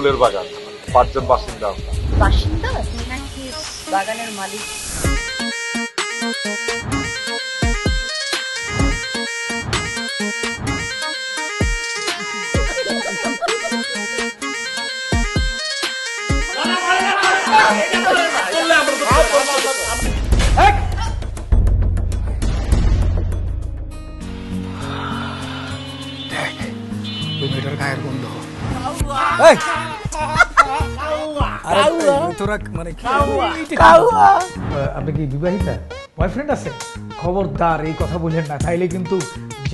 ফুলের বাগান, 5 জন বাসিন্দা। বাসিন্দা নাকি বাগানের মালিক? আপনি কি বিবাহিতা? বয়ফ্রেন্ড আছে? খবরদার এই কথা বললেন না, তাইলে কিন্তু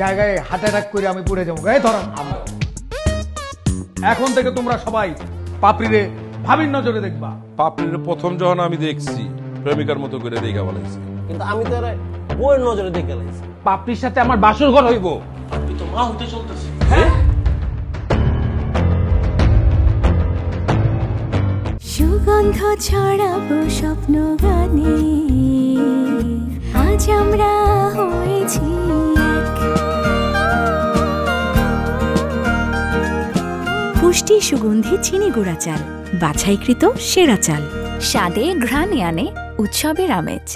জায়গায় হার্ট অ্যাটাক করে আমি পড়ে যাবো। ধরো এখন থেকে তোমরা সবাই পাপড়িরে ভাবির নজরে দেখবা। পাপড়ির প্রথম যখন আমি দেখছি প্রেমিকার মতো করে দেখা বলেছি, কিন্তু আমি তো বউয়ের নজরে দেখে লাইছি। পাপড়ির সাথে আমার বাসর ঘর হইব। আপনি তো মা হতে চলতেছি। সুগন্ধ ছড়াবো স্বপ্ন গানে, আজ আমরা হয়েছি এক। পুষ্টি সুগন্ধি চিনি গুঁড়া চাল, বাছাইকৃত সেরা চাল, স্বাদে ঘ্রাণে আনে উৎসবের আমেজ।